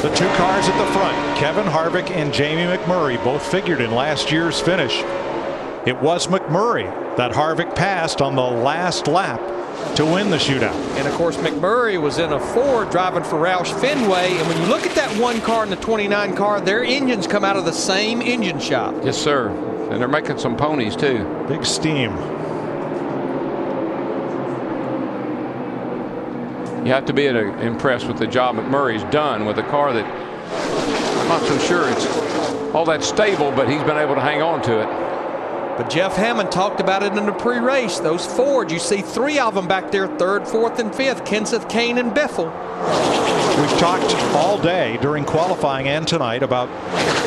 The two cars at the front, Kevin Harvick and Jamie McMurray, both figured in last year's finish. It was McMurray that Harvick passed on the last lap to win the shootout. And of course McMurray was in a Ford driving for Roush Fenway, and when you look at that one car and the 29 car, their engines come out of the same engine shop. Yes sir, and they're making some ponies too. Big steam. You have to be impressed with the job McMurray's done with a car that I'm not so sure it's all that stable, but he's been able to hang on to it. But Jeff Hammond talked about it in the pre-race. Those Fords, you see three of them back there, third, fourth, and fifth, Kasey Kahne and Biffle. We've talked all day during qualifying and tonight about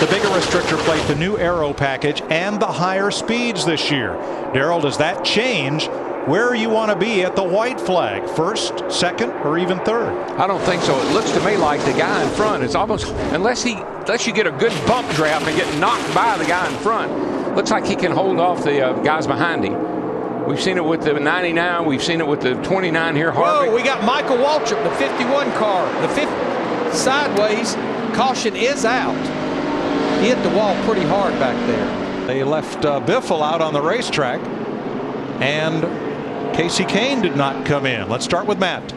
the bigger restrictor plate, the new aero package, and the higher speeds this year. Darrell, does that change where you want to be at the white flag? First, second, or even third? I don't think so. It looks to me like the guy in front is almost, unless you get a good bump draft and get knocked by the guy in front, looks like he can hold off the guys behind him. We've seen it with the 99. We've seen it with the 29 here. Harvick. Whoa, we got Michael Waltrip, the 51 car. The 50 sideways. Caution is out. He hit the wall pretty hard back there. They left Biffle out on the racetrack, and Kasey Kahne did not come in. Let's start with Matt.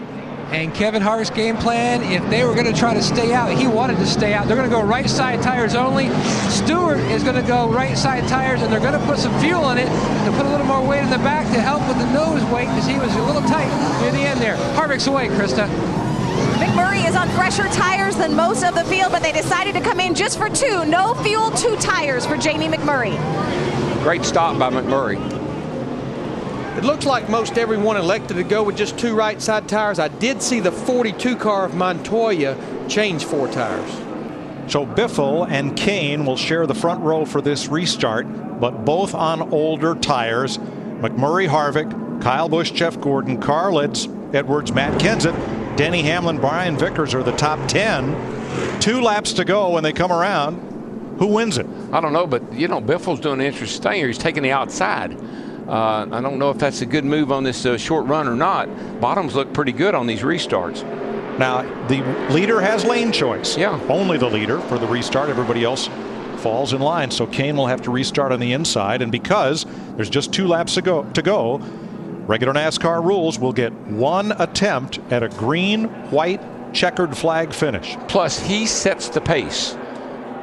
And Kevin Harvick's game plan, if they were going to try to stay out, he wanted to stay out. They're going to go right side tires only. Stewart is going to go right side tires, and they're going to put some fuel in it to put a little more weight in the back to help with the nose weight, because he was a little tight near the end there. Harvick's away, Krista. McMurray is on fresher tires than most of the field, but they decided to come in just for two. No fuel, two tires for Jamie McMurray. Great stop by McMurray. It looks like most everyone elected to go with just two right side tires. I did see the 42 car of Montoya change four tires. So Biffle and Kahne will share the front row for this restart, but both on older tires. McMurray, Harvick, Kyle Busch, Jeff Gordon, Carl Edwards, Matt Kenseth, Denny Hamlin, Brian Vickers are the top 10. 2 laps to go when they come around. Who wins it? I don't know, but you know, Biffle's doing an interesting thing here. He's taking the outside. I don't know if that's a good move on this short run or not. Bottoms look pretty good on these restarts. Now, the leader has lane choice. Yeah. Only the leader for the restart. Everybody else falls in line. So Kahne will have to restart on the inside. And because there's just 2 laps to go, regular NASCAR rules will get 1 attempt at a green, white, checkered flag finish. Plus, he sets the pace.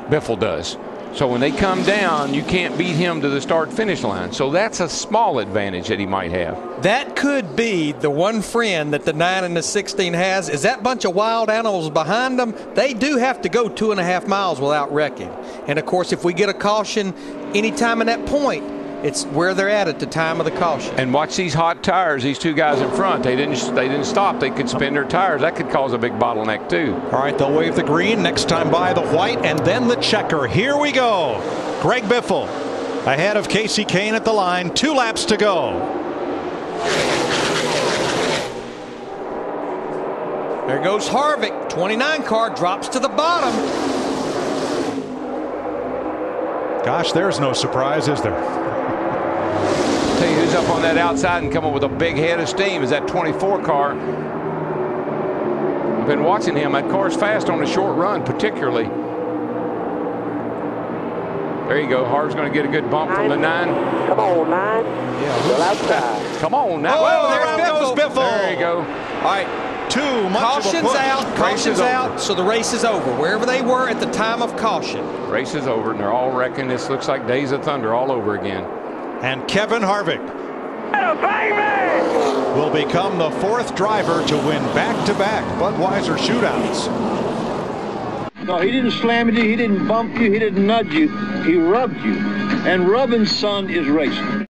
Biffle does. So when they come down, you can't beat him to the start-finish line. So that's a small advantage that he might have. That could be the one friend that the 9 and the 16 has, is that bunch of wild animals behind them. They do have to go 2.5 miles without wrecking. And, of course, if we get a caution anytime in that point, it's where they're at the time of the caution. And watch these hot tires, these 2 guys in front. They didn't stop. They could spin their tires. That could cause a big bottleneck too. All right, they'll wave the green. Next time by the white, and then the checker. Here we go. Greg Biffle ahead of Kasey Kahne at the line. 2 laps to go. There goes Harvick. 29 car drops to the bottom. Gosh, there's no surprise, is there? Tell you who's up on that outside and come up with a big head of steam is that 24 car. I've been watching him. That car's fast on a short run, particularly. There you go. Harv's going to get a good bump from the 9. Come on, 9. Yeah. Go outside. Come on now. Oh, there goes Biffle. There you go. All right. Too much Caution's of a push. out. Caution's out. So the race is over. Wherever they were at the time of caution. Race is over, and they're all wrecking. This looks like Days of Thunder all over again. And Kevin Harvick will become the 4th driver to win back-to-back Budweiser shootouts. No, he didn't slam you, he didn't bump you, he didn't nudge you, he rubbed you. And rubbing, son, is racing.